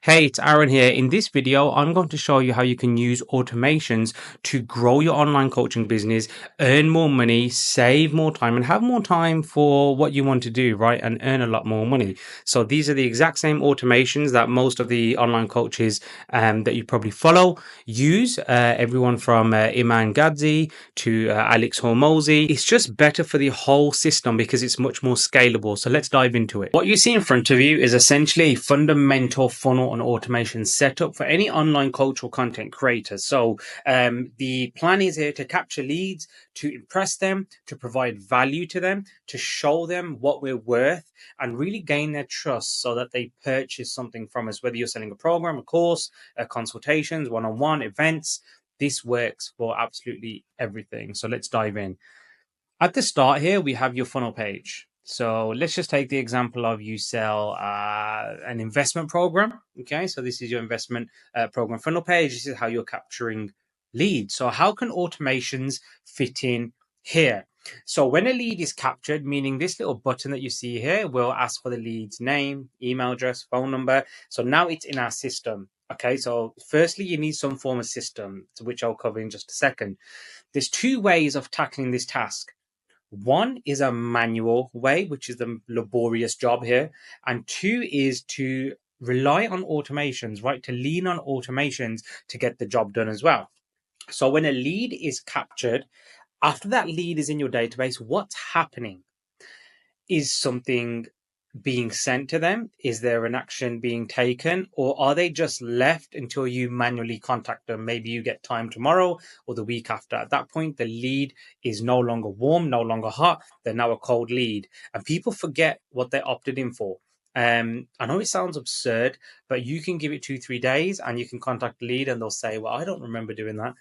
Hey, it's Aaron here. In this video, I'm going to show you how you can use automations to grow your online coaching business, earn more money, save more time, and have more time for what you want to do, right? And earn a lot more money. So these are the exact same automations that most of the online coaches that you probably follow use. Everyone from Iman Gadzi to Alex Hormozi. It's just better for the whole system because it's much more scalable. So let's dive into it. What you see in front of you is essentially a fundamental funnel and automation setup for any online coach or content creator. So the plan is here to capture leads, to impress them, to provide value to them, to show them what we're worth, and really gain their trust so that they purchase something from us, whether you're selling a program, a course, consultations, one-on-one events. This works for absolutely everything. So let's dive in. At the start here, we have your funnel page. So let's just take the example of you sell an investment program. Okay, so this is your investment program funnel page. This is how you're capturing leads. So how can automations fit in here? So when a lead is captured, meaning this little button that you see here will ask for the lead's name, email address, phone number. So now it's in our system. Okay, so firstly, you need some form of system, which I'll cover in just a second. There's two ways of tackling this task. One is a manual way, which is the laborious job here. And two is to rely on automations, right? To lean on automations to get the job done as well. So when a lead is captured, after that lead is in your database, what's happening? Is something being sent to them? Is there an action being taken? Or are they just left until you manually contact them? Maybe you get time tomorrow or the week after. At that point, the lead is no longer warm, no longer hot. They're now a cold lead. And people forget what they opted in for. I know it sounds absurd, but you can give it 2-3 days and you can contact the lead and they'll say, well, I don't remember doing that.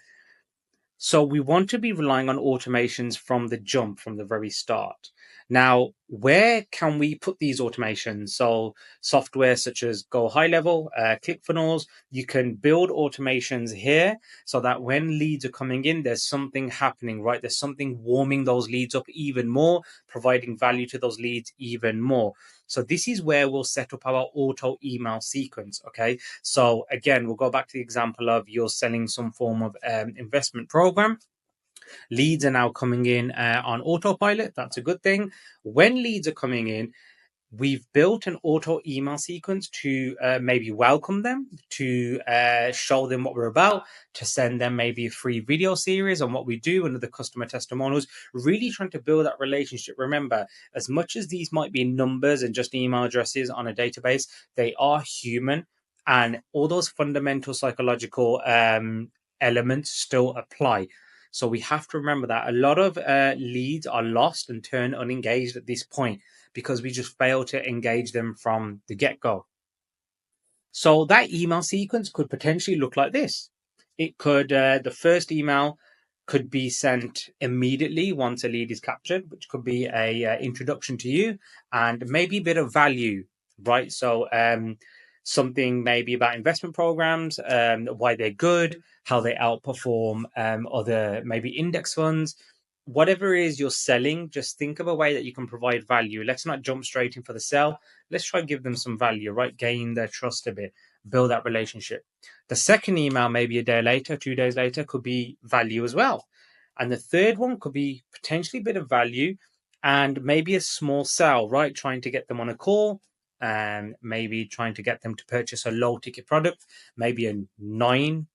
So we want to be relying on automations from the jump, from the very start. Now, where can we put these automations? So software such as Go High Level, ClickFunnels, you can build automations here so that when leads are coming in, there's something happening, right? There's something warming those leads up even more, providing value to those leads even more. So this is where we'll set up our auto email sequence. Okay. So again, we'll go back to the example of you're selling some form of investment program. Leads are now coming in on autopilot. That's a good thing. When leads are coming in, we've built an auto email sequence to maybe welcome them, to show them what we're about, to send them maybe a free video series on what we do and the customer testimonials, really trying to build that relationship. Remember, as much as these might be numbers and just email addresses on a database, they are human, and all those fundamental psychological elements still apply. So we have to remember that a lot of leads are lost and turn unengaged at this point because we just fail to engage them from the get-go. So that email sequence could potentially look like this. It could, the first email could be sent immediately once a lead is captured, which could be a introduction to you and maybe a bit of value, right? So something maybe about investment programs, why they're good, how they outperform other maybe index funds. Whatever it is you're selling, just think of a way that you can provide value. Let's not jump straight in for the sell. Let's try and give them some value, right? Gain their trust a bit, build that relationship. The second email, maybe a day later, 2 days later, could be value as well. And the third one could be potentially a bit of value and maybe a small sell, right? Trying to get them on a call and maybe trying to get them to purchase a low ticket product, maybe a $9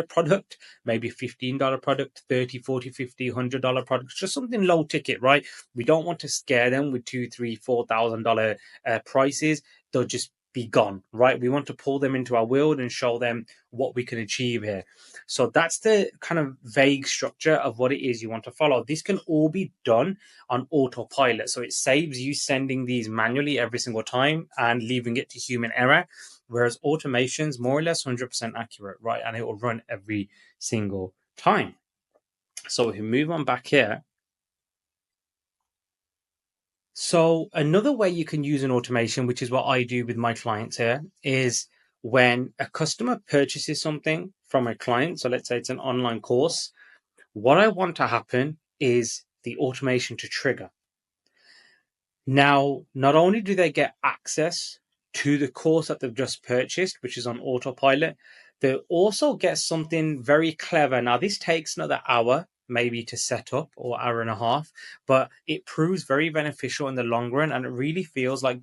product, maybe $15 product, 30, 40, 50, $100 product, just something low ticket, right? We don't want to scare them with $2, $3, $4,000 prices. They'll just be gone, right? We want to pull them into our world and show them what we can achieve here. So that's the kind of vague structure of what it is you want to follow. This can all be done on autopilot. So it saves you sending these manually every single time and leaving it to human error. Whereas automation's more or less 100% accurate, right? And it will run every single time. So if we move on back here. So another way you can use an automation, which is what I do with my clients here, is when a customer purchases something from a client. So let's say it's an online course. What I want to happen is the automation to trigger. Now, not only do they get access to the course that they've just purchased, which is on autopilot. They also get something very clever. Now, this takes another hour maybe to set up, or hour and a half, but it proves very beneficial in the long run, and it really feels like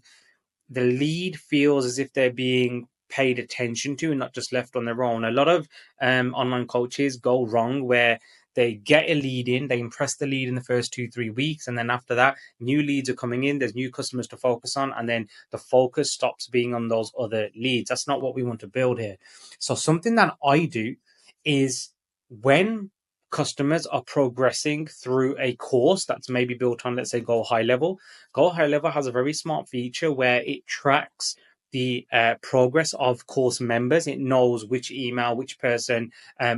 the lead feels as if they're being paid attention to and not just left on their own. A lot of online coaches go wrong where they get a lead in, they impress the lead in the first 2 3 weeks, and then after that, new leads are coming in, there's new customers to focus on, and then the focus stops being on those other leads. That's not what we want to build here. So something that I do is, when customers are progressing through a course that's maybe built on, let's say, Go High Level has a very smart feature where it tracks the progress of course members. It knows which email, which person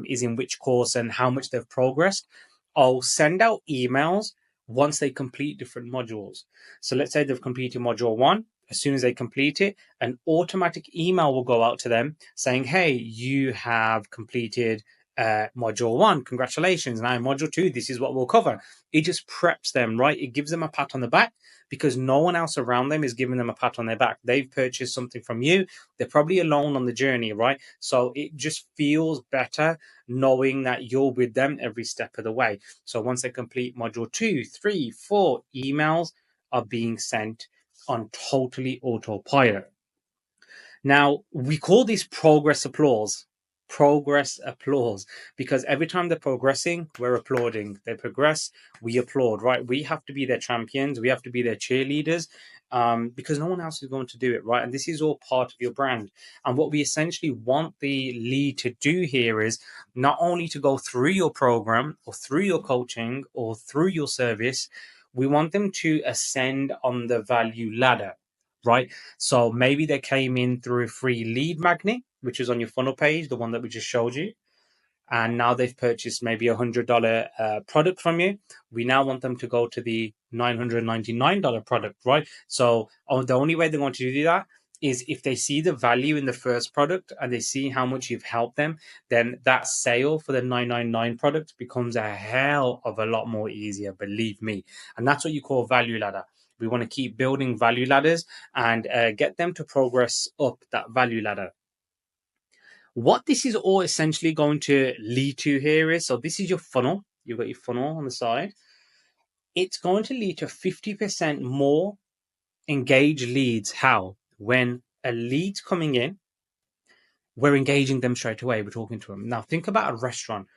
is in which course, and how much they've progressed. I'll send out emails once they complete different modules. So let's say they've completed module one. As soon as they complete it, an automatic email will go out to them saying, hey, you have completed module one. Congratulations. Now, in module two, this is what we'll cover. It just preps them, right? It gives them a pat on the back because no one else around them is giving them a pat on their back. They've purchased something from you. They're probably alone on the journey, right? So it just feels better knowing that you're with them every step of the way. So once they complete module 2, 3, 4, emails are being sent on totally autopilot. Now, we call this progress applause. Progress applause. Because every time they're progressing, we're applauding. They progress, we applaud, right? We have to be their champions. We have to be their cheerleaders, because no one else is going to do it, right? And this is all part of your brand. And what we essentially want the lead to do here is not only to go through your program or through your coaching or through your service, we want them to ascend on the value ladder, right? So maybe they came in through a free lead magnet, which is on your funnel page, the one that we just showed you. And now they've purchased maybe $100 product from you. We now want them to go to the $999 product, right? So the only way they're going to do that is if they see the value in the first product and they see how much you've helped them, then that sale for the 999 product becomes a hell of a lot more easier, believe me. And that's what you call value ladder. We want to keep building value ladders and get them to progress up that value ladder. What this is all essentially going to lead to here is, so this is your funnel. You've got your funnel on the side. It's going to lead to 50% more engaged leads. How? When a lead's coming in, we're engaging them straight away. We're talking to them. Now, think about a restaurant.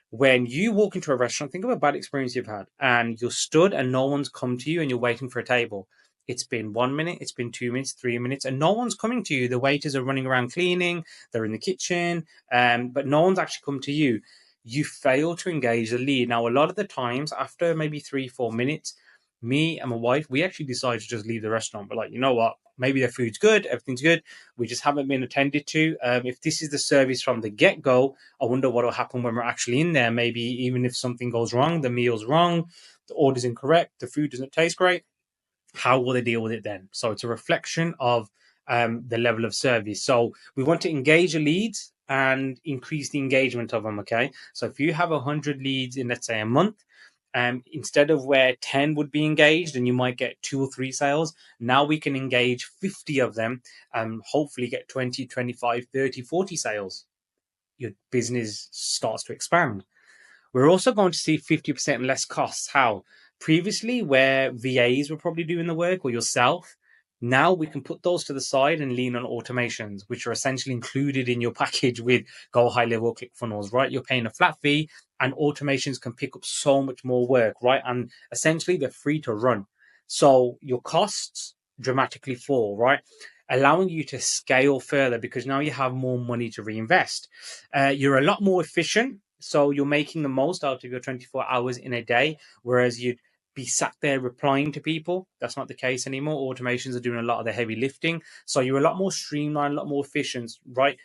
When you walk into a restaurant, think of a bad experience you've had, and you're stood and no one's come to you and you're waiting for a table. It's been 1 minute, it's been 2 minutes, 3 minutes, and no one's coming to you. The waiters are running around cleaning, they're in the kitchen, but no one's actually come to you. You fail to engage the lead. Now, a lot of the times, after maybe 3 4 minutes, me and my wife, we actually decide to just leave the restaurant. But like, you know what? Maybe their food's good, everything's good. We just haven't been attended to. If this is the service from the get go, I wonder what will happen when we're actually in there. Maybe even if something goes wrong, the meal's wrong, the order's incorrect, the food doesn't taste great, how will they deal with it then? So it's a reflection of the level of service. So we want to engage the leads and increase the engagement of them. Okay. So if you have 100 leads in, let's say, a month, instead of where 10 would be engaged and you might get 2 or 3 sales, now we can engage 50 of them and hopefully get 20, 25, 30, 40 sales. Your business starts to expand. We're also going to see 50% less costs. How? Previously, where VAs were probably doing the work or yourself, now we can put those to the side and lean on automations, which are essentially included in your package with Go High Level ClickFunnels, right? You're paying a flat fee and automations can pick up so much more work, right? And essentially they're free to run. So your costs dramatically fall, right? Allowing you to scale further because now you have more money to reinvest. You're a lot more efficient. So you're making the most out of your 24 hours in a day, whereas you'd be sat there replying to people. That's not the case anymore. Automations are doing a lot of the heavy lifting. So you're a lot more streamlined, a lot more efficient, right?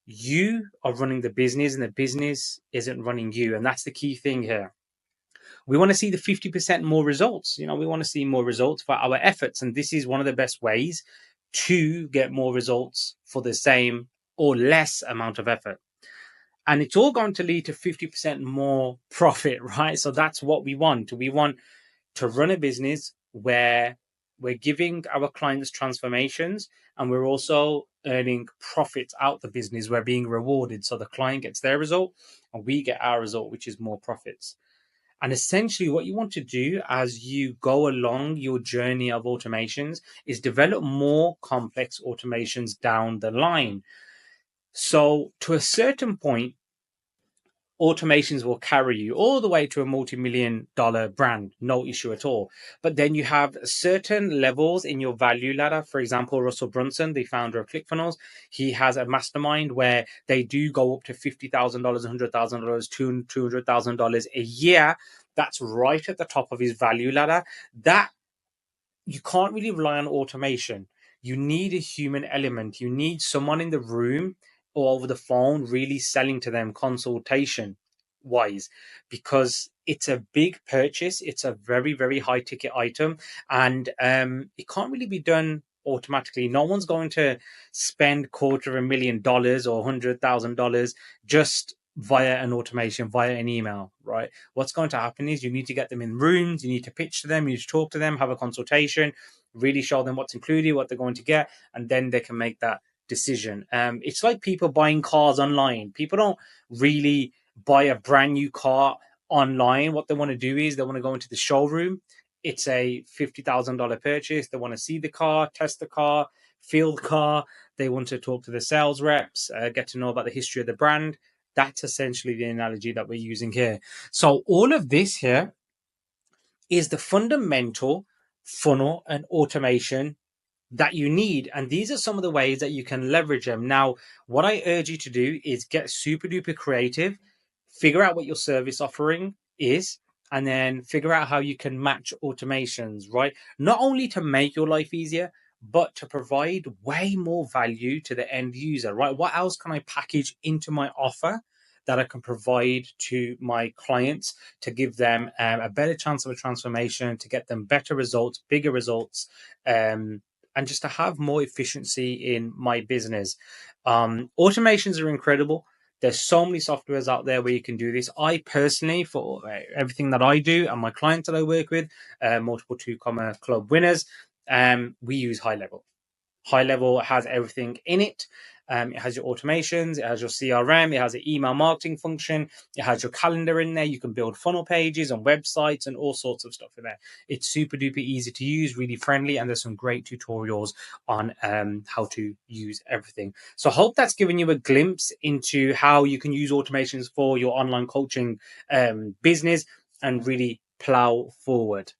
You are running the business and the business isn't running you. And that's the key thing here. We want to see the 50% more results. You know, we want to see more results for our efforts. And this is one of the best ways to get more results for the same or less amount of effort. And it's all going to lead to 50% more profit, right? So that's what we want. We want to run a business where We're giving our clients transformations, and we're also earning profits out the business. We're being rewarded. So the client gets their result and we get our result, which is more profits. And essentially, what you want to do as you go along your journey of automations is develop more complex automations down the line. So, to a certain point, automations will carry you all the way to a multi-million-dollar brand, no issue at all. But then you have certain levels in your value ladder. For example, Russell Brunson, the founder of ClickFunnels, he has a mastermind where they do go up to $50,000, $100,000, $200,000 a year. That's right at the top of his value ladder. That you can't really rely on automation. You need a human element. You need someone in the room or over the phone really selling to them consultation wise, because it's a big purchase. It's a very, very high ticket item, and it can't really be done automatically. No one's going to spend $250,000 or $100,000 just via an automation, via an email, right? What's going to happen is you need to get them in rooms, you need to pitch to them, you need to talk to them, have a consultation, really show them what's included, what they're going to get, and then they can make that decision. It's like people buying cars online. People don't really buy a brand new car online. What they want to do is they want to go into the showroom. It's a $50,000 purchase. They want to see the car, test the car, feel the car. They want to talk to the sales reps, get to know about the history of the brand. That's essentially the analogy that we're using here. So all of this here is the fundamental funnel and automation that you need. And these are some of the ways that you can leverage them. Now, what I urge you to do is get super duper creative, figure out what your service offering is, and then figure out how you can match automations, right? Not only to make your life easier, but to provide way more value to the end user, right? What else can I package into my offer that I can provide to my clients to give them a better chance of a transformation, to get them better results, bigger results, and just to have more efficiency in my business. Automations are incredible. There's so many softwares out there where you can do this. I personally, for everything that I do and my clients that I work with, multiple 2 Comma Club winners, we use High Level. High Level has everything in it. It has your automations, it has your CRM, it has an email marketing function, it has your calendar in there. You can build funnel pages on websites and all sorts of stuff in there. It's super duper easy to use, really friendly, and there's some great tutorials on how to use everything. So I hope that's given you a glimpse into how you can use automations for your online coaching business and really plow forward.